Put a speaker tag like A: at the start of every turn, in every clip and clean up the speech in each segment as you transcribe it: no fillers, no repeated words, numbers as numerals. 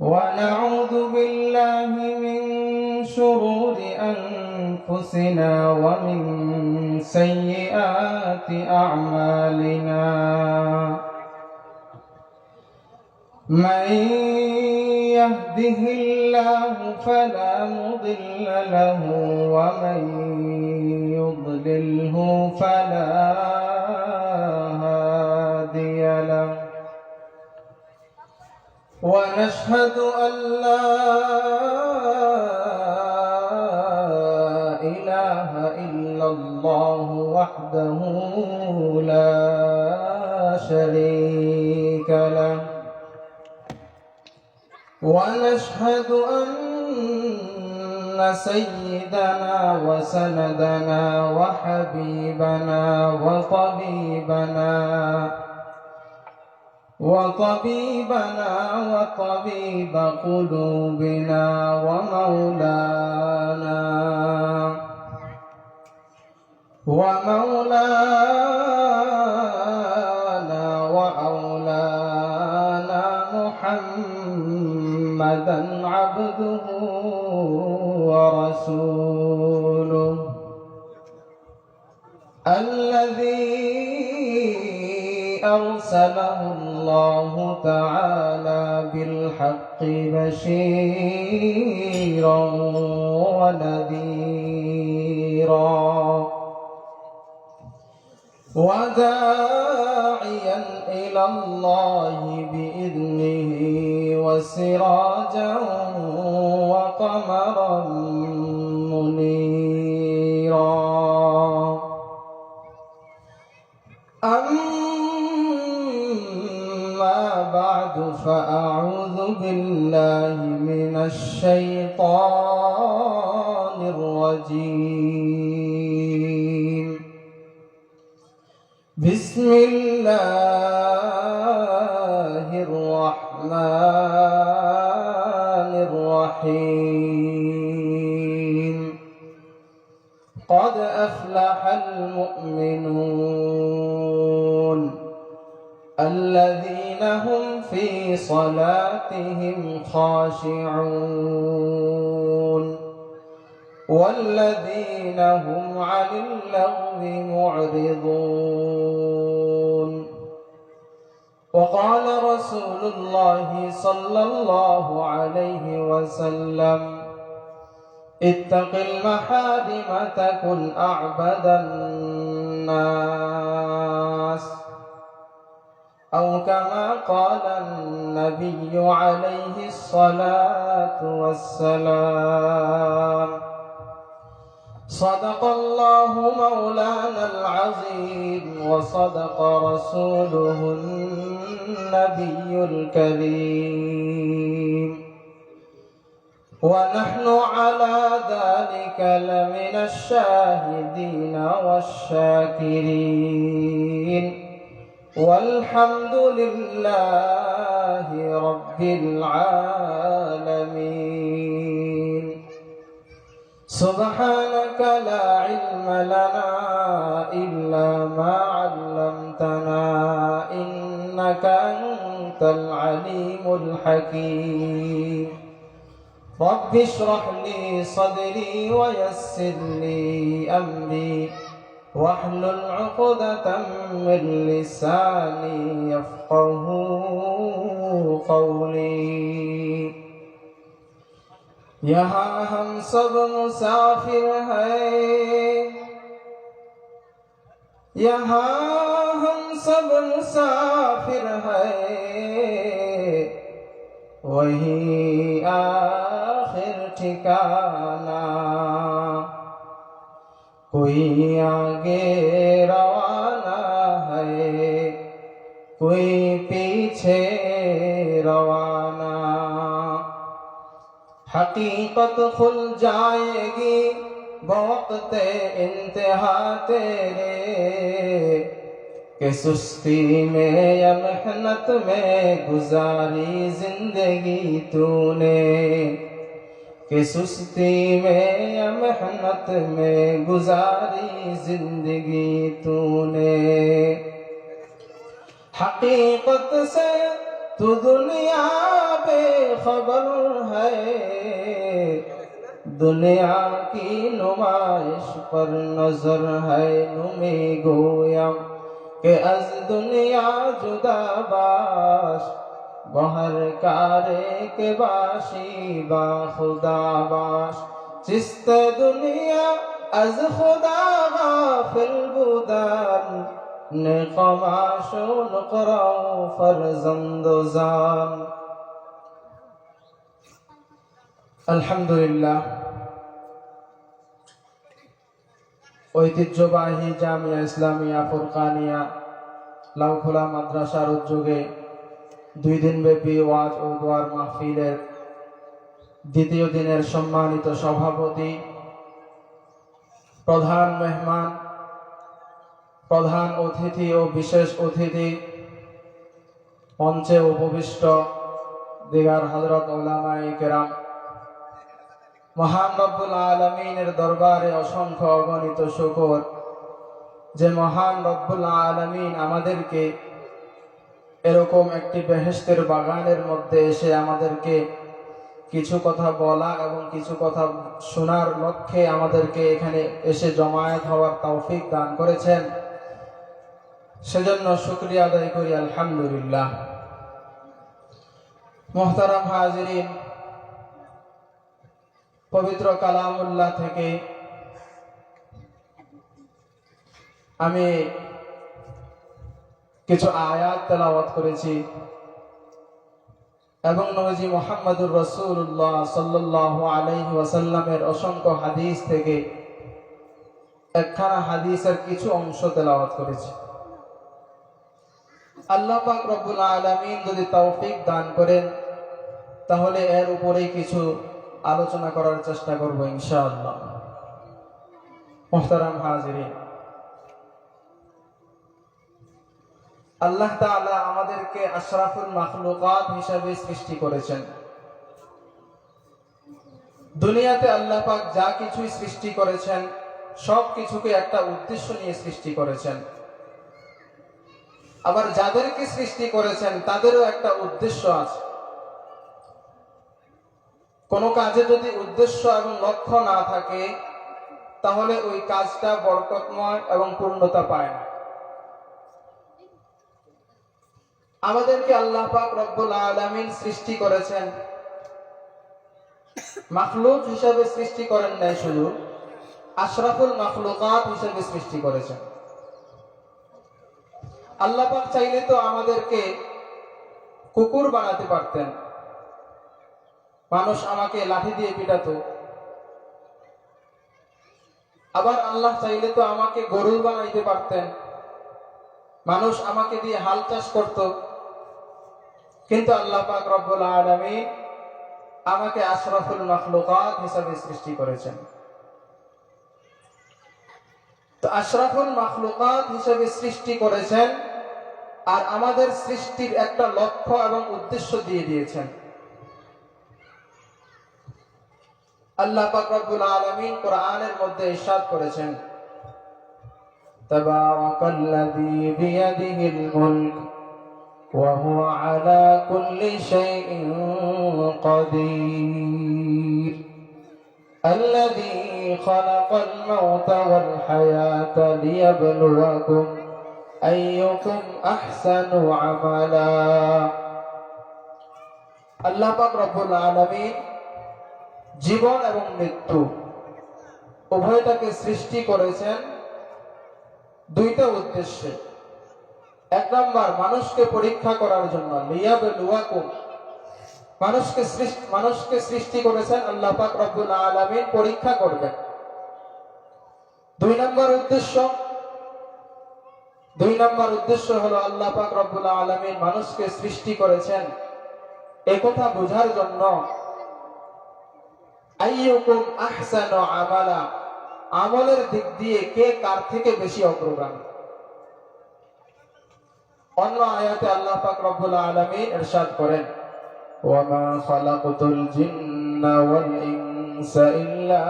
A: ونعوذ بالله من شرور أنفسنا ومن سيئات أعمالنا من يهده الله فلا مضل له ومن يضلله فلا هادي له ونشهد أن لا إله إلا الله وحده لا شريك له ونشهد أن سيدنا وسندنا وحبيبنا وطبيب قلوبنا وأولانا محمدا عبده ورسوله الذي أرسله الله تعالى بالحق بشيرا ونذيرا وداعيا إلى الله بإذنه وسراجا وقمرا منيرا أما بعد فأعوذ بالله من الشيطان الرجيم بسم الله الرحمن الرحيم قد أفلح المؤمنون الذين هم في صلاتهم خاشعون والذين هم عن اللغو معرضون وقال رسول الله صلى الله عليه وسلم اتق المحارم تكن أعبد الناس أو كما قال النبي عليه الصلاة والسلام صدق الله مولانا العظيم وصدق رسوله النبي الكريم ونحن على ذلك لمن الشاهدين والشاكرين والحمد لله رب العالمين سبحانك لا علم لنا إلا ما علمتنا إنك أنت العليم الحكيم رب اشرح لي صدري ويسر لي أمري واحلل عقدة من لساني يفقه قولي यहाँ हम सब मुसाफिर हैं यहाँ हम सब मुसाफिर हैं वही आखिर ठिकाना कोई आगे रवाना है कोई पीछे रवाना हकीकत खुल जाएगी बवक्त इंतहा तेरे कि सुस्ती में या मेहनत में गुजारी जिंदगी तूने कि सुस्ती में या मेहनत में गुजारी जिंदगी तूने हकीकत से तू दुनिया बेखबर है, दुनिया की नुमाइश पर नजर है। नुमी गोयम के अज दुनिया जुदा बाश, बहर कारे के बाशी बा खुदा बाश। चिस्त दुनिया अज खुदा गाफिल बुदान, नेकमाशुन कराओ फरजंदोजान। আলহামদুলিল্লাহ, ঐতিহ্যবাহী জামিয়া ইসলামিয়া ফুরকানিয়া লাউখোলা মাদ্রাসার উদ্যোগে 2 দিনব্যাপী ওয়াজ ও দোয়ার মাহফিলের দ্বিতীয় দিনের সম্মানিত সভাপতি, প্রধান মেহমান, প্রধান অতিথি ও বিশেষ অতিথি, মঞ্চে উপবিষ্ট দিগার হযরত উলামায়ে কেরাম, মহান রব্বুল আলামিনের দরবারে অসংখ্য অগণিত শুকর যে মহান রব্বুল আলামিন আমাদেরকে এরকম একটি বেহেশতের বাগানের মধ্যে এসে আমাদেরকে কিছু কথা বলা এবং কিছু কথা শোনার লক্ষ্যে আমাদেরকে এখানে এসে জমায়েত হওয়ার তৌফিক দান করেছেন। সেজন্য শুকরিয়া আদায় করি আলহামদুলিল্লাহ। মুহতারাম হাজিরিন, পবিত্র কালামুল্লাহ থেকে আমি কিছু আয়াত তেলাওয়াত করেছি এবং নবী মুহাম্মদুর রাসূলুল্লাহ সাল্লাল্লাহু আলাইহি ওয়াসাল্লামের অসংখ্য হাদিস থেকে একখানা হাদিসের কিছু অংশ তেলাওয়াত করেছি। আল্লাহ পাক রব্বুল আলামিন যদি তৌফিক দান করেন তাহলে এর উপরেই কিছু আলোচনা করার চেষ্টা করব ইনশাআল্লাহ। মুহতারাম হাজিরিন, আল্লাহ তাআলা আমাদেরকে আশরাফুল মাখলুকাত হিসেবে সৃষ্টি করেছেন। দুনিয়াতে আল্লাহ পাক যা কিছুই সৃষ্টি করেছেন সব কিছুকে একটা উদ্দেশ্য নিয়ে সৃষ্টি করেছেন। আবার যাদেরকে সৃষ্টি করেছেন তাদেরও একটা উদ্দেশ্য আছে। কোন কাজে যদি উদ্দেশ্য এবং লক্ষ্য না থাকে তাহলে ওই কাজটা বরকতময় এবং পূর্ণতা পায় না। আমাদেরকে আল্লাহ পাক রব্বুল আলামিন সৃষ্টি করেছেন, মাখলুক হিসাবে সৃষ্টি করেন নাই, শুধু আশরাফুল মাখলুকাত হিসাবে সৃষ্টি করেছেন। আল্লাহ পাক চাইলে তো আমাদেরকে কুকুর বানাতে পারতেন, মানুষ আমাকে লাঠি দিয়ে পিটাতো। আবার আল্লাহ চাইলে তো আমাকে গরু বানাইতে পারতেন, মানুষ আমাকে দিয়ে হাল চাষ করত। কিন্তু আল্লাহ পাক রব্বুল আলামিন আমাকে আশরাফুল মাখলুকাত হিসেবে সৃষ্টি করেছেন। তো আশরাফুল মাখলুকাত হিসেবে সৃষ্টি করেছেন আর আমাদের সৃষ্টির একটা লক্ষ্য এবং উদ্দেশ্য দিয়ে দিয়েছেন। আল্লাহ পাক রব্বুল আলামিন কোরআনের মধ্যে ইরশাদ করেছেন, তাবারাকাল্লাযী বিয়াদিহিল মুলক ওয়া হুয়া আলা কুল্লি শাইইন কাদির, আল্লাযী খালাকাল মাউতা ওয়াল হায়াতা লিয়াবলুয়াকুম আইয়ুকুম আহসানু আমালা। আল্লাহ পাক রব্বুল আলামিন জীবন এবং মৃত্যু উভয়টাকে সৃষ্টি করেছেন দুইটা উদ্দেশ্যে। এক নম্বর, মানুষকে পরীক্ষা করার জন্য, লিয়াবলুয়াকুম, মানুষকে সৃষ্টি করেছেন আল্লাহ পাক রব্বুল আলামিন পরীক্ষা করবেন। দুই নম্বর উদ্দেশ্য হলো আল্লাহ পাক রব্বুল আলামিন মানুষকে সৃষ্টি করেছেন একথা বোঝার জন্য, আইয়ুকুম আহসানু আমালা, আমলের দিক দিয়ে কে কার থেকে বেশি অগ্রগামী। অন্য আয়াতে আল্লাহ পাক রব্বুল আলামিন ইরশাদ করেন, ওয়া মা খালাকতুল জিন্না ওয়াল ইনসা ইল্লা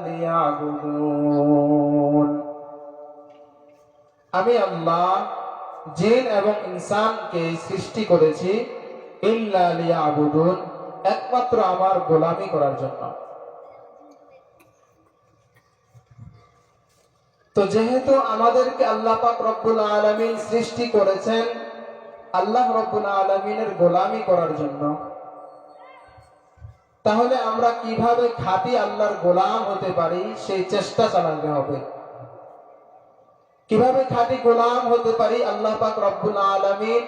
A: লিয়াবুদুন, আমি আল্লাহ জিন এবং ইনসানকে সৃষ্টি করেছি ইল্লা লিয়াবুদুন, একমাত্র আমার গোলামি করার জন্য। তো যেহেতু আমাদেরকে আল্লাহ পাক রব্বুল আলামিন সৃষ্টি করেছেন আল্লাহ রব্বুল আলামিনের গোলামি করার জন্য, তাহলে আমরা কিভাবে খাঁটি আল্লাহর গোলাম হতে পারি সেই চেষ্টা চালাতে হবে। কিভাবে খাঁটি গোলাম হতে পারি? আল্লাহ পাক রব্বুল আলামিন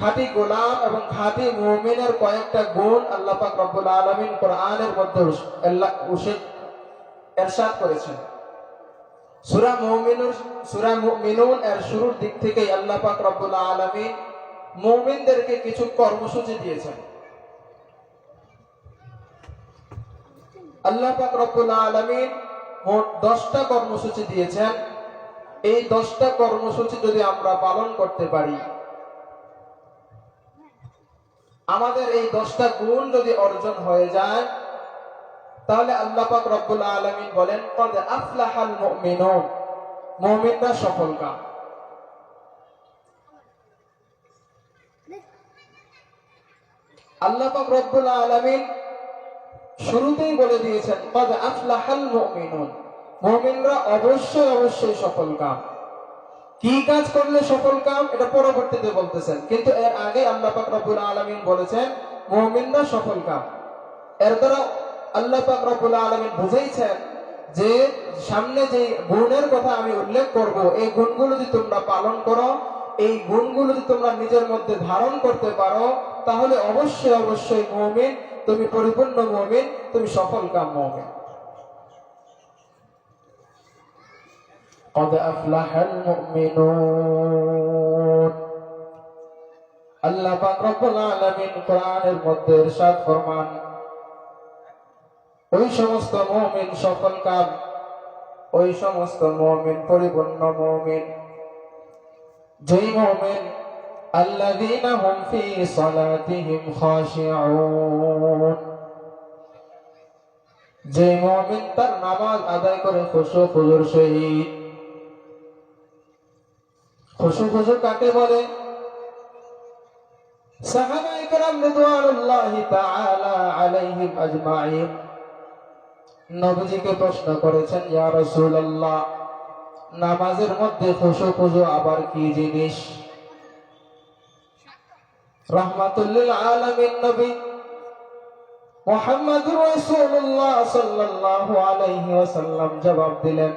A: খাঁটি গোলাম এবং খাঁটি মুমিনের কয়েকটা গুণ আল্লাহ পাক রব্বুল আলামিন কোরআনের মধ্যে ইরশাদ করেছেন। সূরা মুমিনুন এর শুরুর দিক থেকেই আল্লাহ পাক রব্বুল আলামিন মুমিনদেরকে কিছু কর্মসূচি দিয়েছেন। আল্লাহ পাক রব্বুল আলামিন মোট 10টা কর্মসূচি দিয়েছেন। এই 10টা কর্মসূচি যদি আমরা পালন করতে পারি, আমাদের এই 10টা গুণ যদি অর্জন হয়ে যায়, তাহলে আল্লাহ পাক রব্বুল আলামিন বলেন ক্বাদ আফলাহাল মুমিনুন, মুমিনরা সফলকাম। আল্লাহ পাক রব্বুল আলামিন শুরুতেই বলে দিয়েছেন ক্বাদ আফলাহাল মুমিনুন, মুমিনরা অবশ্যই সফলকাম। কি কাজ করলে সফলকাম এটা পরবর্তীতে বলতেছেন, কিন্তু এর আগে আল্লাহ পাক রব্বুল আলামিন বলেছেন মুমিনরা সফলকাম। এর দ্বারা আল্লাহ পাক রব্বুল আলামিন বুঝাইছেন যে সামনে যে গুণের কথা আমি উল্লেখ করব, এই গুণগুলো যদি তোমরা পালন করো, এই গুণগুলো যদি তোমরা নিজের মধ্যে ধারণ করতে পারো, তাহলে অবশ্যই মুমিন, তুমি পরিপূর্ণ মুমিন, তুমি সফলকাম মুমিন। قد أفلح المؤمنون, আল্লাহ পাক রব্বুল আলামিন কোরআনের মধ্যে ইরশাদ ফরমান, ওই সমস্ত মুমিন সফলকাম, ওই সমস্ত মুমিন পরিপূর্ণ মুমিন, যেই মুমিন আল্লাযীনা হুম ফী সালাতিহিম খাশিউন, যে মুমিন তার নামাজ আদায় করে খুশু খুজুর সহিত। খুশু খুজু কাকে বলে? সাহাবায়ে কেরাম রিদওয়ানুল্লাহি তাআলা আলাইহিম আজমাইন নবীজিকে প্রশ্ন করেছেন, ইয়া রাসূলুল্লাহ, নামাজের মধ্যে খুশু খুজু আবার কি জিনিস? রাহমাতুল লিল আলামিন নবী মুহাম্মদুর রাসূলুল্লাহ সাল্লাল্লাহু আলাইহি ওয়াসাল্লাম জবাব দিলেন,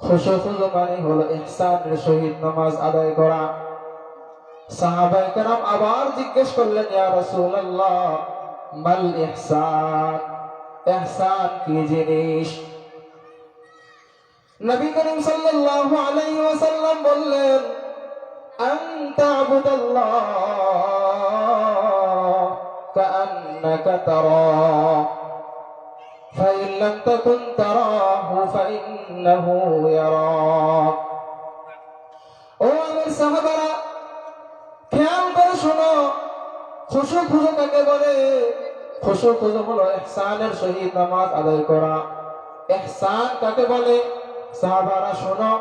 A: খুশু খুজু মানে হলো ইহসানের সহিত নামাজ আদায় করা। সাহাবায়ে কেরাম আবার জিজ্ঞেস করলেন, ইয়া রাসূলুল্লাহ, মাল ইহসান, ইহসান কি জিনিস? নবী করিম সাল্লাল্লাহু আলাইহি ওয়াসাল্লাম বললেন, আন তা'বুদাল্লাহ কাআন্নাকা তারাহু ফাইন লাম তাকুন তারাহু ফাইন্নাহু ইয়ারাক। ও আমার সাহাবারা, খেয়াল করে শোনো, খুশু খুজু কাকে বলে? খুশু খুজু হলো ইহসানের সহিত নামাজ আদায় করা। ইহসান কাকে বলে? সাহাবারা শোনো,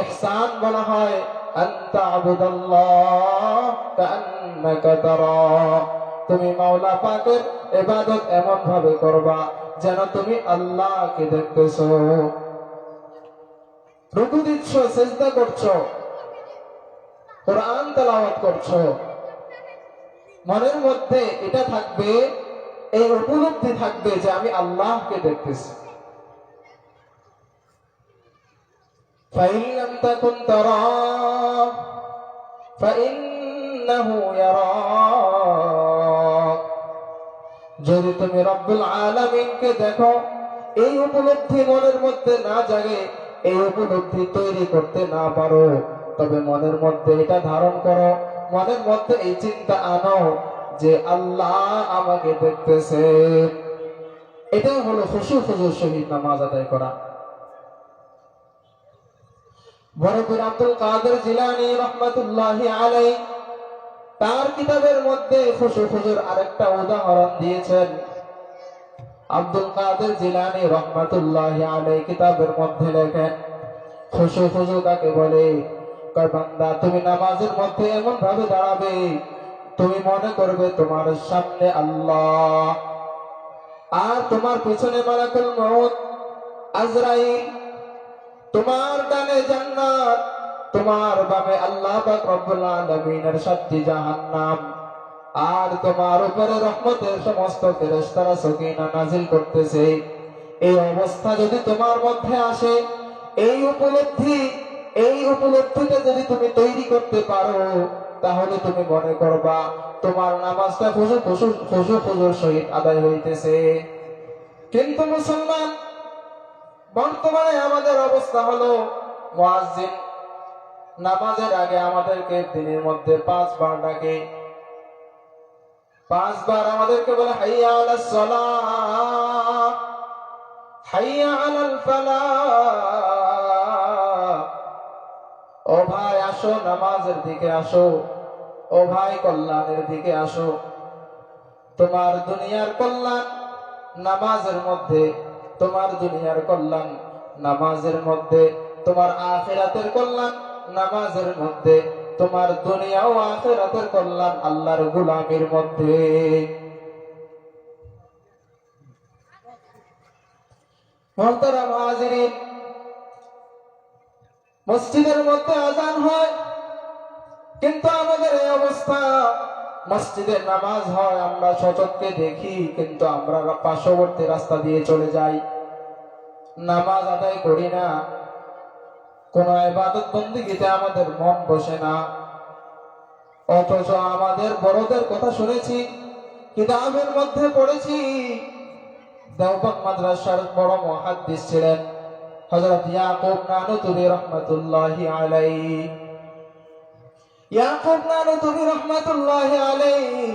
A: ইহসান বলা হয় আন তা'বুদাল্লাহ কাআন্নাকা তারাহু, তুমি মাওলা পাকের ইবাদত এমন ভাবে করবা যেন তুমি আল্লাহকে দেখতেছো। রুকু দিচ্ছ, সিজদা করছো, কোরআন তেলাওয়াত করছো, মনের মধ্যে এটা থাকবে, এই উপলব্ধি থাকবে যে আমি আল্লাহকে দেখতেছি। ফাইন লাম তাকুন তারাহু ফাইন্নাহু ইয়ারাক, যদি তুমি রব্বুল আলামিনকে দেখো, এই উপলব্ধি মনের মধ্যে না জাগে, এই উপলব্ধি তৈরি করতে না পারো, তবে মনের মধ্যে এটা ধারণ করো, মনের মধ্যে এই চিন্তা আনো যে আল্লাহ আমাকে দেখতেছে। এটাই হলো খুশু খুজুর সহিত নামাজ আদায় করা। বড় পীর আব্দুল কাদের জিলানী রাহমাতুল্লাহি আলাইহি তার কিতাবের মধ্যে খুশু খুজুর আরেকটা উদাহরণ দিয়েছেন। আব্দুল কাদের জিলানী রাহমাতুল্লাহি আলাইহি কিতাবের মধ্যে লেখেন, খুশু খুজু কাকে বলে? কয় বান্দা, তুমি নামাজের মধ্যে এমন ভাবে দাঁড়াবে তুমি মনে করবে তোমার সামনে আল্লাহ, আর তোমার পিছনে মালাকুল মউত আজরাইল, তোমার ডানে জান্নাত, তোমার বামে আল্লাহ পাক রব্বুল আলামিনের 7টি জাহান্নাম, আর তোমার উপরে রহমতের সমস্ত ফেরেশতারা সকিনা নাজিল করতেছে। এই অবস্থা যদি তোমার মধ্যে আসে, এই উপলব্ধিটা যদি তুমি তৈরি করতে পারো, তাহলে তুমি মনে করবা তোমার নামাজটা খুশুর সহিত আদায় হইতেছে। কিন্তু মুসলমান, বর্তমানে আমাদের অবস্থা হলো, মুয়াজ্জিন নামাজের আগে আমাদেরকে দিনের মধ্যে 5 বার ডাকে, 5 বার আমাদেরকে বলে হাইয়া আলাস সালাহ, হাইয়া আলাল ফালাহ। ও ভাই আসো, নামাজের দিকে আসো, ও ভাই কল্যাণের দিকে আসো। তোমার দুনিয়ার কল্যাণ নামাজের মধ্যে, তোমার দুনিয়ার কল্যাণ নামাজের মধ্যে, তোমার আখিরাতের কল্যাণ নামাজের মধ্যে, তোমার দুনিয়া ও আখিরাতের কল্যাণ আল্লাহর গোলামির মধ্যে। মুহতারাম হাজিরিন, মসজিদের মধ্যে আযান হয়, কিন্তু আমাদের এই অবস্থা, মসজিদের নামাজ হয়, আমরা সচক্ষে দেখি, কিন্তু আমরা পার্শ্ববর্তী রাস্তা দিয়ে চলে যাই, নামাজ আদায় করি না। কোন ইবাদত বন্দেগীতে আমাদের মন বসে না। অথচ আমাদের বড়দের কথা শুনেছি, কিতাবের মধ্যে পড়েছি। দেওবন্দ মাদ্রাসার বড় মুহাদ্দিস ছিলেন হযরত ইয়াকুব নানুতুবি রাহমাতুল্লাহি আলাইহি। ইয়াকুব নানুতুবি রাহমাতুল্লাহি আলাইহি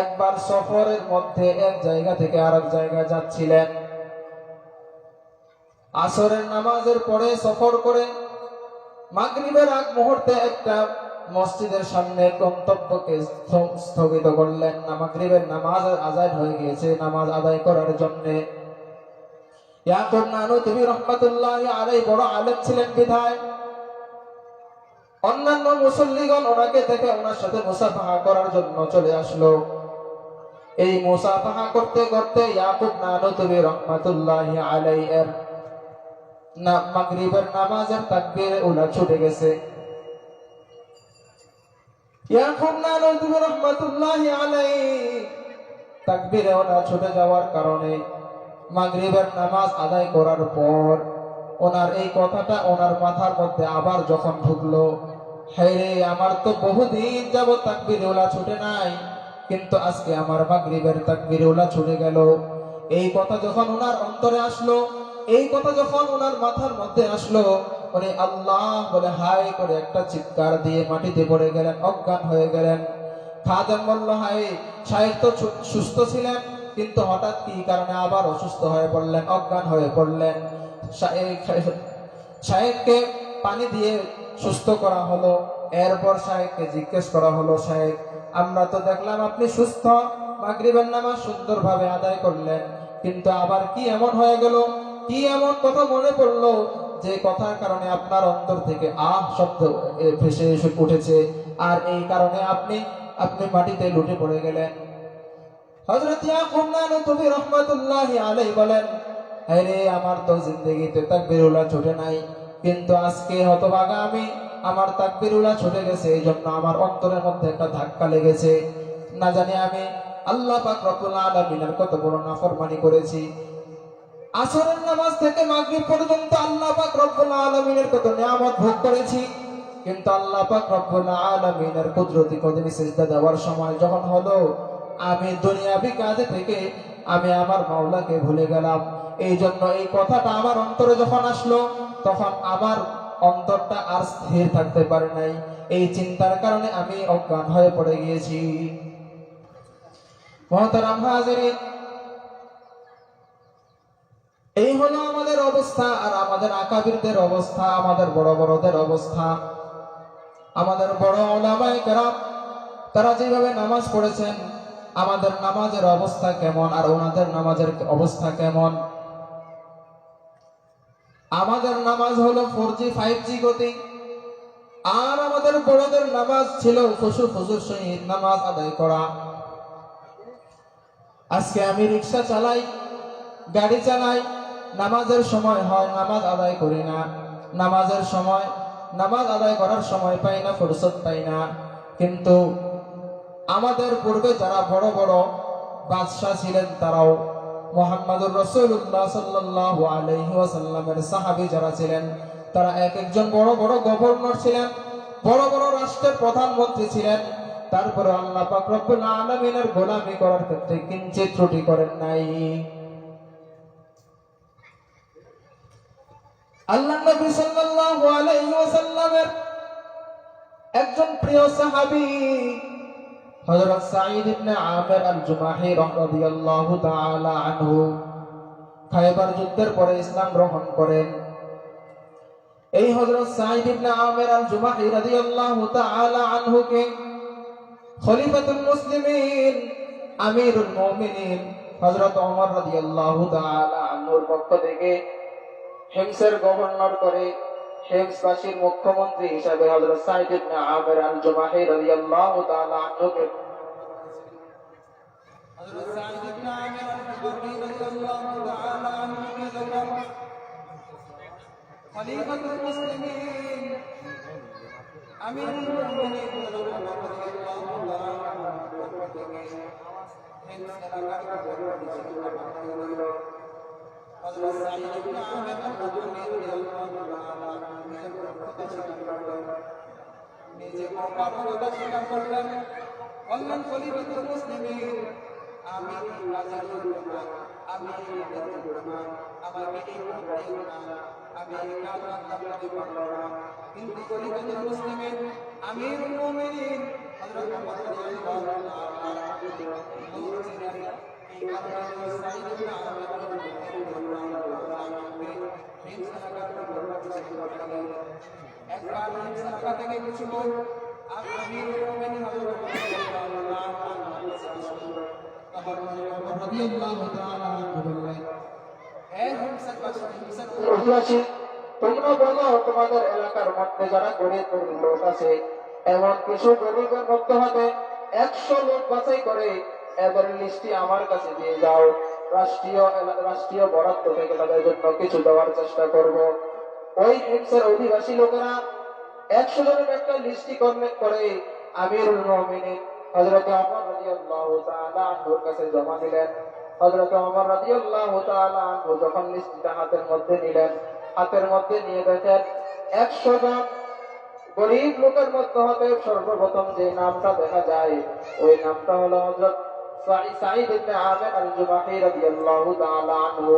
A: একবার সফরের মধ্যে এক জায়গা থেকে আরেক জায়গায় যাচ্ছিলেন। আসরের নামাজের পরে সফর করে মাগরিবের আগ মুহূর্তে একটা মসজিদের সামনে গন্তব্যকে স্থগিত করলেন। মাগরিবের নামাজ আযান হয়ে গিয়েছে, নামাজ আদায় করার জন্য। ইয়াকুব নানুতুবি রাহমাতুল্লাহি আলাইহি বড় আলেম ছিলেন বিধায় অন্যান্য মুসল্লিগণ ওনাকে দেখে ওনার সাথে মুসাফাহা করার জন্য চলে আসলো। এই মুসাফাহা করতে করতে ইয়াকুব নানুতুবি রাহমাতুল্লাহি আলাইহি এর মাগরিবের নামাজের তাকবীর উলা ছুটে গেছে। ইয়াকুব নানুতুবি রাহমাতুল্লাহি আলাইহি তাকবীরে উলা ছুটে যাওয়ার কারণে মাগরিবের নামাজ আদায় করার পর ওনার এই কথাটা ওনার মাথার মধ্যে আবার যখন ঢুকলো, হায়রে আমার তো বহুদিন যাবত তাকবীরে উলা ছুটে নাই, কিন্তু আজকে আমার মাগরিবের তাকবীরে উলা ছুটে গেল। এই কথা যখন ওনার অন্তরে আসলো, এই কথা যখন ওনার মাথার মধ্যে আসলো, উনি আল্লাহ বলে হাই করে একটা চিৎকার দিয়ে মাটিতে পড়ে গেলেন, অজ্ঞান হয়ে গেলেন। খাদেম বলল, হাই শায়েখ তো সুস্থ ছিলেন, কিন্তু হঠাৎ কি কারণে আবার অসুস্থ হয়ে পড়লেন, অজ্ঞান হয়ে পড়লেন। শায়েখকে পানি দিয়ে সুস্থ করা হলো। এরপর শায়েখকে জিজ্ঞেস করা হলো, শায়েখ আমরা তো দেখলাম আপনি সুস্থ, মাগরিবের নামাজ সুন্দরভাবে আদায় করলেন, কিন্তু আবার কি এমন হয়ে গেল, কি এমন কথা মনে পড়লো যে কথার কারণে আপনার অন্তর থেকে আহ শব্দ ভেসে এসে উঠেছে, আর এই কারণে আপনি মাটিতে লুটে পড়ে গেলেন। হযরত ইয়াকুব নানুতুবি রাহমাতুল্লাহি আলাইহি বলেন, আরে আমার তো জিন্দেগিতে তাকবীরুল্লাহ ছুটে নাই, কিন্তু আজকে হতভাগা আমি, আমার তাকবীরুল্লাহ ছুটে গেছে। এই জন্য আমার অন্তরের মধ্যে একটা ধাক্কা লেগেছে। না জানি আমি আল্লাহ পাক রব্বুল আলামিনের কত বড় নাফরমানি করেছি। আসরের নামাজ থেকে মাগরিব পর্যন্ত আল্লাহ পাক রব্বুল আলামিনের কত নিয়ামত ভোগ করেছি, কিন্তু আল্লাহ পাক রব্বুল আলামিনের কুদরতি কদমে সিজদা দেওয়ার সময় যখন হলো, আমি দুনিয়াবি কাজে থেকে আমি আমার মাওলাকে ভুলে গেলাম। এই জন্য এই কথাটা আমার অন্তরে যখন আসলো, তখন আমার অন্তরটা আর স্থির থাকতে পারে নাই। এই চিন্তার কারণে আমি অজ্ঞান হয়ে পড়ে গিয়েছি। মুহতারাম হাজিরিন, এই হলো আমাদের অবস্থা, আর আমাদের আকাবিরদের অবস্থা, আমাদের বড় বড়দের অবস্থা। আমাদের বড় উলামায়ে কেরাম তারা যেভাবে নামাজ পড়েছেন, আমাদের নামাজের অবস্থা কেমন আর ওনাদের নামাজের অবস্থা কেমন? আমাদের নামাজ হলো 4G 5G গতি, আর আমাদের বড়দের নামাজ ছিল খুশুর সহিত নামাজ আদায় করা। আজকে আমি রিক্সা চালাই, গাড়ি চালাই, নামাজের সময় হয় নামাজ আদায় করি না, নামাজের সময় নামাজ আদায় করার সময় পাই না, ফুরসত পাই না। কিন্তু আমাদের পূর্বে যারা বড় বড় বাদশাহ ছিলেন, তারাও মুহাম্মদুর রাসূলুল্লাহ সাল্লাল্লাহু আলাইহি ওয়াসাল্লামের সাহাবী যারা ছিলেন, তারা এক একজন বড় বড় গভর্নর ছিলেন, বড় বড় রাষ্ট্রের প্রধানমন্ত্রী ছিলেন। তারপরে আল্লাহ পাক রব্বুল আলামিনের গোলামি করার ক্ষেত্রে কিঞ্চিত ত্রুটি করেন নাই। আল্লাহ নবী সাল্লাল্লাহু আলাইহি ওয়াসাল্লামের একজন প্রিয় সাহাবী হযরত সাঈদ ইবনে আমির আল-জুমাহি রাদিয়াল্লাহু তাআলা আনহু খায়বার যুদ্ধের পরে ইসলাম গ্রহণ করেন। এই হযরত সাঈদ ইবনে আমির আল-জুমাহি রাদিয়াল্লাহু তাআলা আনহুকে খলিফাতুল মুসলিমিন, আমিরুল মুমিনিন হযরত ওমর রাদিয়াল্লাহু তাআলা আনহুর পক্ষ থেকে হিমসের গভর্নর করে, হিমসবাসীর মুখ্যমন্ত্রী হিসেবে হযরত সাঈদ ইবনে আমির আল-জুমাহি রাদিয়াল্লাহু তাআলা আনহুকে হযরত সাঈদ ইবনে আমির আল-জুমাহি রাদিয়াল্লাহু তাআলা আনহুকে খলিফাতুল মুসলিমিন, আমিরুল মুমিনিন হযরত ওমর রাদিয়াল্লাহু তাআলা আনহুর পক্ষ থেকে হিমস এলাকার গভর্নর হিসেবে বানানো হলো। হযরত সাঈদ ইবনে আমির আল-জুমাহি রাদিয়াল্লাহু তাআলা নিজের প্রত্যক্ষ স্বীকার করলেন, নিজে প্রমাণিত স্বীকার করলেন, বললেন খলিফাতুল মুসলিমিন, আমি রাজার জন্য, আমি আমাকে এই করতে না, আমি কারণ আপনাকে পারলো না। কিন্তু খলিফাতুল মুসলিমিন, আমিরুল মুমিনিন হযরত ওমর রাদিয়াল্লাহু তাআলা আনহু বলছিলেন, এই কারণে সাঈদ ইবনে আমির একবার হিমস এলাকা থেকে কিছু লোক আমিরুল মুমিনিন হযরত ওমর রাদিয়াল্লাহু তাআলা আনহু বললেন, হে হিমসবাসী, তোমরা বলো তোমাদের এলাকার মধ্যে যারা গরিব লোক আছে, এমন কিছু গরিবের মধ্য হতে 100 লোক বাছাই করে এদের লিস্টটি আমার কাছে দিয়ে যাও। রাষ্ট্রীয় বরাদ্দ থেকে তাদের জন্য কিছু দেওয়ার চেষ্টা করব। ওই হিমসের অধিবাসী লোকেরা 100 জনের একটা লিস্টি করে আমিরুল মুমিনিন হযরত ওমর রাদিয়াল্লাহু তাআলা আনহুর কাছে জমা দিলেন। হযরত ওমর রাদিয়াল্লাহু তাআলা আনহু যখন লিস্টিটা হাতের মধ্যে নিলেন, হাতের মধ্যে নিয়ে দেখেন 100 জন গরিব লোকের মধ্যে হতে সর্বপ্রথম যে নামটা দেখা যায়, ওই নামটা হলো হযরত সাঈদ ইবনে আমির আল-জুমাহি রাদিয়াল্লাহু তাআলা আনহু,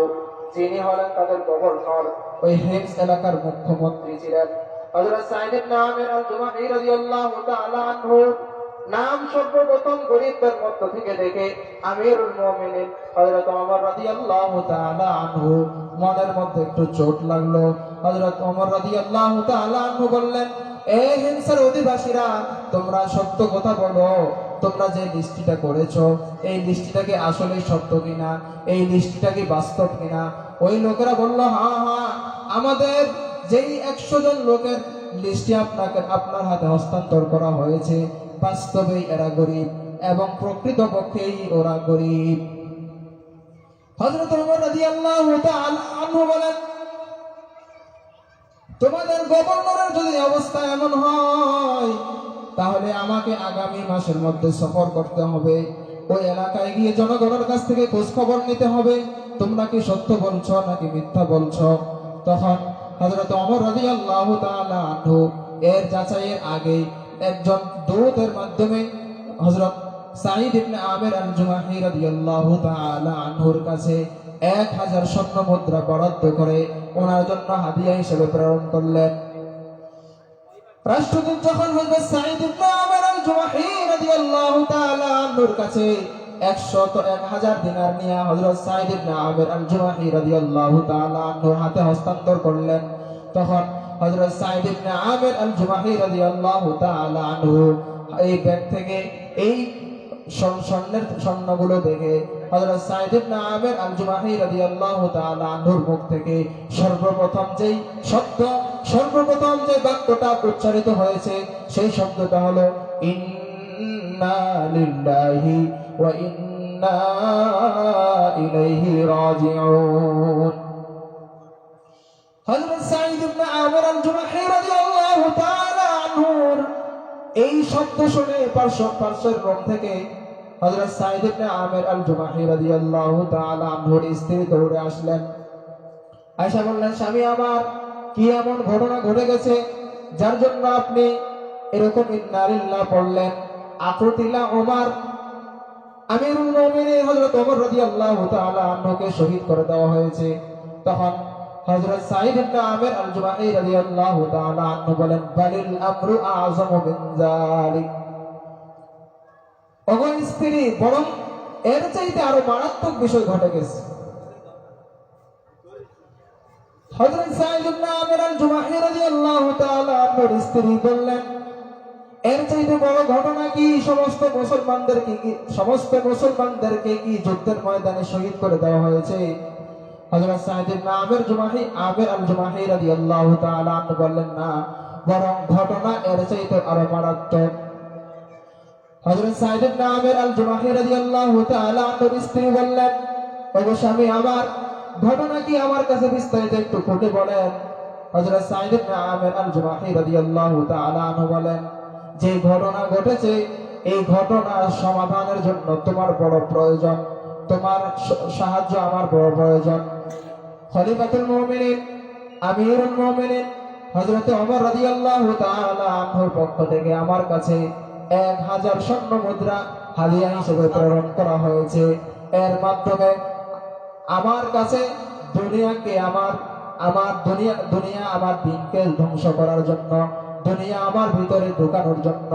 A: যিনি হলেন তাদের গভর্নর, ওই হিমস এলাকার মুখ্যমন্ত্রী ছিলেন। হযরত সাঈদ ইবনে আমির আল-জুমাহি রাদিয়াল্লাহু তাআলা আনহু নাম সর্বপ্রথম গরিবদের মধ্য থেকে দেখে আমিরুল মুমিনিন হযরত ওমর রাদিয়াল্লাহু তাআলা আনহু মনের মধ্যে একটু চোট লাগলো। হযরত ওমর রাদিয়াল্লাহু তাআলা আনহু বললেন, এ হিমসের অধিবাসীরা, তোমরা সত্য কথা বলো, তোমরা যে লিস্টিটা করেছো, এই লিস্টিটা কি আসলে সত্য কিনা, এই লিস্টিটা কি বাস্তব কিনা? ওই লোকেরা বলল, হ্যাঁ হ্যাঁ, আমাদের যেই 100 জন লোকের লিস্টি আপনার হাতে হস্তান্তর করা হয়েছে, বাস্তবেই এরা গরিব এবং প্রকৃতপক্ষেই ওরা গরিব। হযরত ওমর রাদিয়াল্লাহু তাআলা আনহু বলেন, তোমাদের গভর্নরের যদি অবস্থা এমন হয়, তাহলে আমাকে আগামী মাসের মধ্যে সফর করতে হবে, ওই এলাকায় গিয়ে জনগণের কাছ থেকে খোঁজ খবর নিতে হবে, তোমরা কি সত্য বলছো নাকি মিথ্যা বলছো। তখন হযরত ওমর রাদিয়াল্লাহু তাআলা আনহু এর যাচাইয়ের আগে একজন দূতের মাধ্যমে হযরত সাঈদ ইবনে আমির আল-জুমাহি রাদিয়াল্লাহু তাআলা আনহুর কাছে 1000 স্বর্ণ মুদ্রা বরাদ্দ করে ওনার জন্য হাদিয়া হিসেবে প্রেরণ করলেন। রাষ্ট্রদূত যখন হযরত সাঈদ ইবনে আমির আল-জুমাহি রাদিয়াল্লাহু তাআলা আনহুর কাছে 1000 দিনার নিয়ে হযরত সাঈদ ইবনে আমির আল-জুমাহি রাদিয়াল্লাহু তাআলা আনহুর হাতে হস্তান্তর করলেন, তখন হযরত সাঈদ ইবনে আমির আল-জুমাহি রাদিয়াল্লাহু তাআলা আনহু এই ব্যাগ থেকে এই স্বর্ণগুলো দেখে হযরত সাঈদ ইবনে আমির আল জুমাহি রাদিয়াল্লাহু তাআলা আনহুর মুখ থেকে সর্বপ্রথম যে বাক্যটা উচ্চারিত হয়েছে সেই শব্দটা হলো ইন্না লিল্লাহি ওয়া ইন্না ইলাইহি রাজিউন। হযরত সাঈদ ইবনে আমির আল জুমাহি রাদিয়াল্লাহু তাআলা আনহুর এই শব্দ শুনে পার্শ্বের রোম থেকে হযরত সাঈদ ইবনে আমির আল জুমাহি রাদিয়াল্লাহু তাআলা আনহুর স্ত্রী দৌড়ে আসলেন। আয়েশা বললেন, স্বামী আমার, কি এমন ঘটনা ঘটে গেছে যার জন্য আপনি এরকম ইন্না লিল্লাহ পড়লেন? আকুতিলা ওমর, আমিরুল মুমিনিন হযরত ওমর রাদিয়াল্লাহু তাআলা আনহুকে শহীদ করে দেওয়া হয়েছে। তখন হযরত সাঈদ ইবনে আমির আল জুমাহি রাদিয়াল্লাহু তাআলা আনহু বলেন, বালিল আমরু আযমু মিন যালিক। ওগো স্ত্রী, বরং এর চাইতে আরো মারাত্মক বিষয় ঘটে গেছে। হযরত সাঈদ ইবনে আমির আল জুমাহি রাদিয়াল্লাহু তাআলা আনহুর স্ত্রী বললেন, এর চাইতে বড় ঘটনা কি? সমস্ত মুসলমানদেরকে কি যুদ্ধের ময়দানে শহীদ করে দেওয়া হয়েছে? হযরত সাঈদ ইবনে আমির আল জুমাহি রাদিয়াল্লাহু তাআলা আনহু বললেন, না, বরং ঘটনা এর চাইতে আরো মারাত্মক। হযরত সাঈদ ইবনে আমির আল জুমাহি রাদিয়াল্লাহু তাআলা আনহুর স্ত্রী বললেন, ওগো স্বামী আমার, ঘটনা কি আমার কাছে বিস্তারিত একটু খুলে বলেন। হযরত সাঈদ ইবনে আমির আল জুমাহি রাদিয়াল্লাহু তাআলা আনহু বলেন, যে ঘটনা ঘটেছে এই ঘটনার সমাধানের জন্য তোমার বড় প্রয়োজন, তোমার সাহায্য আমার বড় প্রয়োজন। খলিফাতুল মুমিনিন, আমিরুল মুমিনিন হযরত ওমর রাদিয়াল্লাহু তাআলা আনহুর পক্ষ থেকে আমার কাছে 1000 স্বর্ণ মুদ্রা হাদিয়া হিসেবে প্রেরণ করা হয়েছে। এর মাধ্যমে আমার কাছে দুনিয়াকে দুনিয়া আমার দিনকে ধ্বংস করার জন্য, দুনিয়া আমার ভিতরে ঢোকানোর জন্য,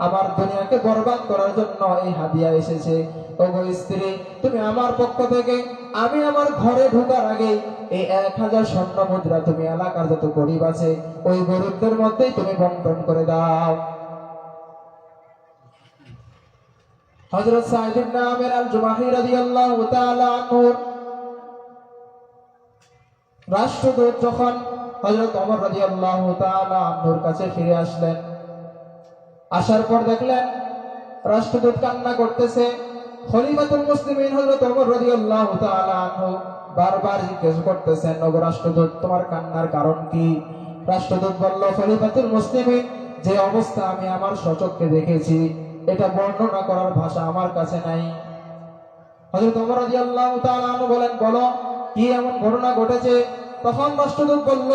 A: আমার দুনিয়াকে বরবাদ করার জন্য এই হাদিয়া এসেছে। ওগো স্ত্রী, তুমি আমার পক্ষ থেকে আমি আমার ঘরে ঢোকার আগে এই 1000 স্বর্ণ মুদ্রা তুমি এলাকার যত গরিব আছে ওই গরিবদের মধ্যেই তুমি বন্টন করে দাও। হযরত সাঈদ ইবনে আমির আল জুমাহি রাদিয়াল্লাহু তাআলা আনহুর রাষ্ট্রদূত যখন হযরত ওমর রাদিয়াল্লাহু তাআলা আনহুর কাছে ফিরে আসলেন, আসার পর দেখলেন রাষ্ট্রদূত কান্না করতেছে। খলিফাতুল মুসলিমিন হযরত ওমর রাদিয়াল্লাহু তাআলা আনহু বারবার জিজ্ঞেস করতেছেন, ওগো রাষ্ট্রদূত, তোমার কান্নার কারণ কি? রাষ্ট্রদূত বলল, খলিফাতুল মুসলিমিন, যে অবস্থা আমি আমার স্বচক্ষে দেখেছি এটা বর্ণনা করার ভাষা আমার কাছে নাই। হযরত ওমর রাদিয়াল্লাহু তাআলা আনহু বলেন, বলো কি এমন ঘটনা ঘটেছে? তখন রাষ্ট্রদূত বলল,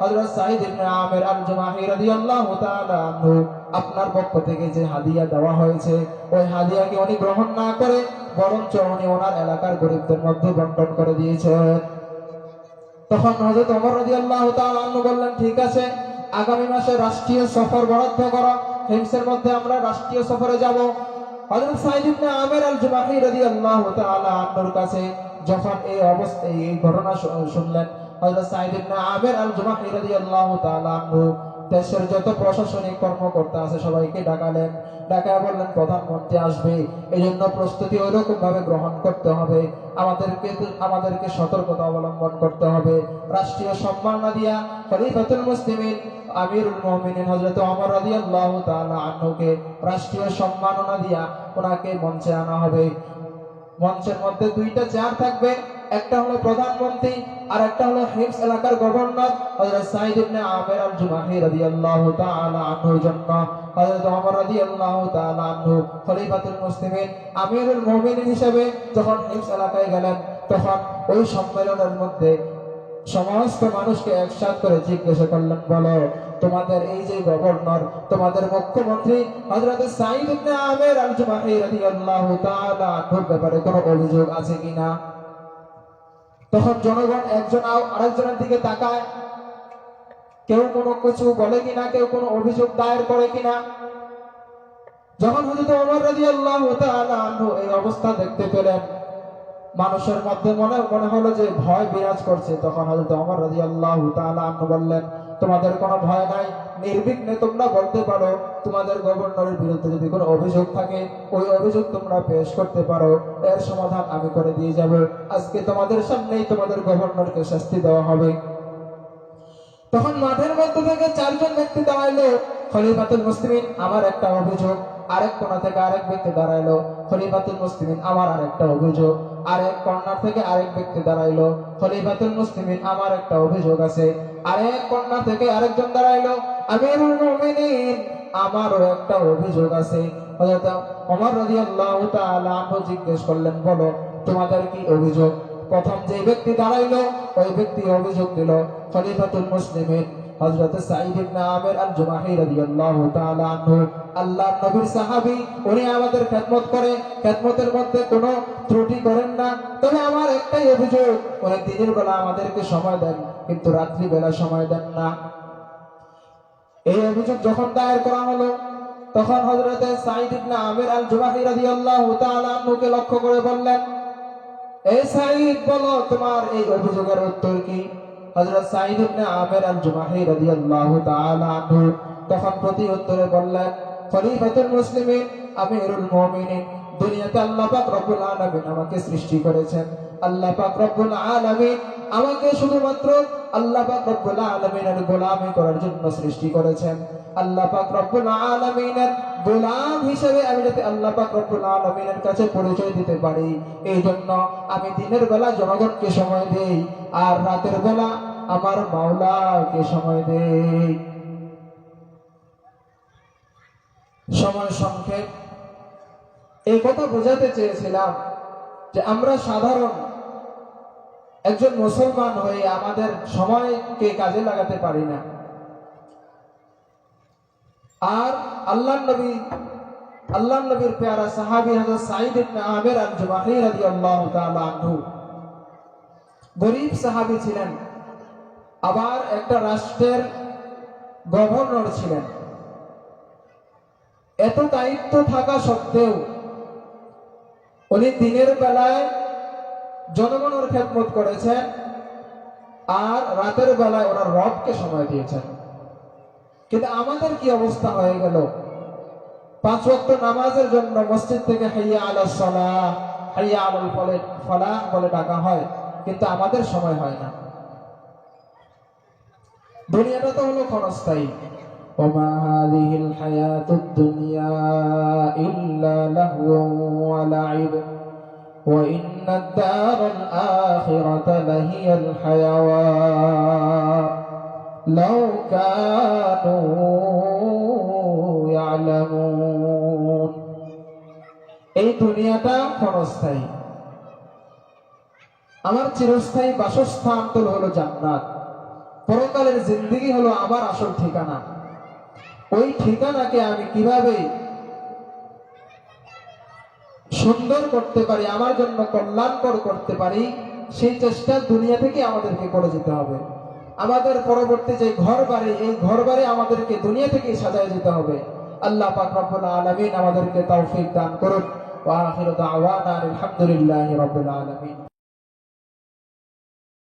A: হযরত সাঈদ ইবনে আমির আল জুমাহি রাদিয়াল্লাহু তাআলা আনহু আপনার পক্ষ থেকে যে হাদিয়া দেওয়া হয়েছে ওই হাদিয়াকে উনি গ্রহণ না করে বরঞ্চ উনি ওনার এলাকার গরিবদের মধ্যে বন্টন করে দিয়েছেন। তখন হযরত ওমর রাদিয়াল্লাহু তাআলা আনহু বললেন, ঠিক আছে, আগামী মাসে রাষ্ট্রীয় সফর বরাদ্দ করো, হিমসের মধ্যে আমরা রাষ্ট্রীয় সফরে যাব। হযরত সাঈদ ইবনে আমির আল জুমাহি রাদিয়াল্লাহু তাআলা আনহুর কাছে যখন এই ঘটনা শুনলেন, হযরত সাঈদ ইবনে আমির আল জুমাহি রাদিয়াল্লাহু তাআলা আনহু দেশের যত প্রশাসনিক কর্মকর্তা আছে সবাইকে ডাকালেন। ডাকায় বললেন, প্রধানমন্ত্রী আসবে, এজন্য প্রস্তুতি ওইরকম ভাবে গ্রহণ করতে হবে, আমাদেরকে সতর্কতা অবলম্বন করতে হবে। রাষ্ট্রীয় সম্মাননা দিয়া খলিফাতুল মুসলিমিন আমিরুল মুমিনিন হযরত ওমর রাদিয়াল্লাহু তাআলা আনহুকে রাষ্ট্রীয় সম্মাননা দিয়া ওনাকে মঞ্চে আনা হবে। মঞ্চের মধ্যে দুইটা চেয়ার থাকবে, একটা হলো প্রধানমন্ত্রী আর একটা হলো হিমস এলাকার গভর্নর। হযরত সাঈদ ইবনে আমির আল জুমাহি রাদিয়াল্লাহু তাআলা আনহুর জন্য হযরত ওমর রাদিয়াল্লাহু তাআলা আনহু খলিফাতুল মুসলিমিন আমিরুল মুমিনিন হিসেবে যখন হিমস এলাকায় গেলেন, তখন ওই সম্মেলনের মধ্যে সমস্ত মানুষকে একসাথে করে জিজ্ঞাসা করলেন, বলো তোমাদের এই যে গভর্নর, তোমাদের মুখ্যমন্ত্রী হযরত সাঈদ ইবনে আমির আল জুমাহি রাদিয়াল্লাহু তাআলা আনহুর ব্যাপারে কোনো অভিযোগ আছে কিনা? তখন জনগণ একজন আরেকজনের দিকে তাকায়, কেউ কোনো কিছু বলে কিনা, কেউ কোনো অভিযোগ দায়ের করে কিনা। যখন হযরত ওমর রাদিয়াল্লাহু তাআলা আনহু এই অবস্থা দেখতে পেলেন, মানুষের মধ্যে মনে হলো যে ভয় বিরাজ করছে। তখন হযরত ওমর রাদিয়াল্লাহু তাআলা আনহু বললেন, তোমাদের কোনো ভয় নাই, নির্বিঘ্নে তোমরা বলতে পারো। তোমাদের গভর্নরের বিরুদ্ধে যদি কোনো অভিযোগ থাকে, ওই অভিযোগ তোমরা পেশ করতে পারো, এর সমাধান আমি করে দিয়ে যাব। আজকে তোমাদের সামনেই তোমাদের গভর্নরকে শাস্তি দেওয়া হবে। তখন মাঠের মধ্যে থেকে 4 জন ব্যক্তি দাঁড়াইলো। খলিফাতুল মুসলিমিন, আমার একটা অভিযোগ। আরেক কোণা থেকে আরেক ব্যক্তি দাঁড়াইলো। খলিফাতুল মুসলিমিন, আমার আরেকটা অভিযোগ। আরেক কর্নার থেকে আরেক ব্যক্তি দাঁড়াইলো। খলিফাতুল মুসলিমিন, আমার একটা অভিযোগ আছে। আরেক কর্নার থেকে আরেকজন দাঁড়াইলো। আমিরুল মুমিনিন, আমারও একটা অভিযোগ আছে। হযরত ওমর রাদিয়াল্লাহু তাআলা আনহু জিজ্ঞেস করলেন, বলো তোমাদের কি অভিযোগ? প্রথম যে ব্যক্তি দাঁড়াইলো ওই ব্যক্তি অভিযোগ দিল, খলিফাতুল মুসলিমিন হযরত সাঈদ ইবনে আমির আল-জুমাহি রাদিয়াল্লাহু তাআলা আনহু, আল্লাহর নবীর সাহাবী, উনি আমাদের খেদমত করে, খেদমতের মধ্যে কোনো ত্রুটি করেন না। তবে আমার একটাই অভিযোগ, উনি দিনের বেলা আমাদেরকে সময় দেন, কিন্তু রাত্রি বেলা সময় দেন না। এই অভিযোগ যখন দায়ের করা হলো, তখন হযরত সাঈদ ইবনে আমির আল-জুমাহি রাদিয়াল্লাহু তাআলা আনহুকে লক্ষ্য করে বললেন, এই সাঈদ, বলো তোমার এই অভিযোগের উত্তর কি? হযরত সাঈদ ইবনে আমির আল-জুমাহি রাদিয়াল্লাহু তাআলা আনহু তখন প্রতি উত্তরে বললেন, খলিফাতুল মুসলিমিন, আমিরুল মুমিনিন, দুনিয়াতে আল্লাহ পাক রব্বুল আলামিন আমাকে সৃষ্টি করেছেন। আল্লাহ পাক রব্বুল আলামিন আমাকে শুধুমাত্র আল্লাহ পাক রব্বুল আলামিনের গোলামি করার জন্য সৃষ্টি করেছেন। আল্লাহ পাক রব্বুল আলামিনের গোলাম হিসেবে আমি যাতে আল্লাহ পাক রব্বুল আলামিনের কাছে পরিচয় দিতে পারি, এই জন্য আমি দিনের বেলা জনগণকে সময় দেই, আর রাতের বেলা আমার মাওলাকে সময় দেই। সময় সংক্ষেপ, এই কথা বোঝাতে চেয়েছিলাম যে আমরা সাধারণ একজন মুসলমান হয়ে আমাদের সময়কে কাজে লাগাতে পারি না। আর আল্লাহর নবীর পেয়ারা সাহাবী হযরত সাঈদ ইবনে আমির আল-জুমাহি রাদিয়াল্লাহু তাআলা আনহু গরীব সাহাবী ছিলেন, আবার একটা রাষ্ট্রের গভর্নর ছিলেন। এত দায়িত্ব থাকা সত্ত্বেও উনি দিনের বেলায় জনগণের খেদমত করেছেন, আর রাতের বেলায় ওনার রবকে সময় দিয়েছেন। কিন্তু আমাদের কি অবস্থা হয়ে গেল? 5 ওয়াক্ত নামাজের জন্য মসজিদ থেকে হাইয়া আলাস সালাহ, হাইয়া আলাল ফালাহ বলে ডাকা হয়, কিন্তু আমাদের সময় হয় না। দুনিয়াটা তো হলো ক্ষণস্থায়ী। ওমা হাযিহিল হায়াতুদ দুনিয়া ইল্লা লাহওয়ুন ওয়া লাইব ওয়া ইন্নাদ দারাল আখিরাতা লাহিয়াল হায়াওয়ান লাউ কানু ইয়ালামুন। এই দুনিয়াটা ক্ষণস্থায়ী, আমার চিরস্থায়ী বাসস্থান তো হলো জান্নাত। পরকালের জিন্দেগি হলো আমার আসল ঠিকানা। ওই ঠিকানাকে আমি কিভাবে সুন্দর করতে পারি, আমার জন্য কল্যাণকর করতে পারি, সেই চেষ্টা দুনিয়া থেকে আমাদেরকে করে যেতে হবে। আমাদের পরবর্তী যে ঘর বাড়ি, এই ঘর বাড়ি আমাদেরকে দুনিয়া থেকে সাজায় যেতে হবে। আল্লাহ পাক রব্বুল আলামিন আমাদেরকে তৌফিক দান করুন। ওয়া আখিরু দাওয়ানা আলহামদুলিল্লাহি রাব্বিল আলামিন।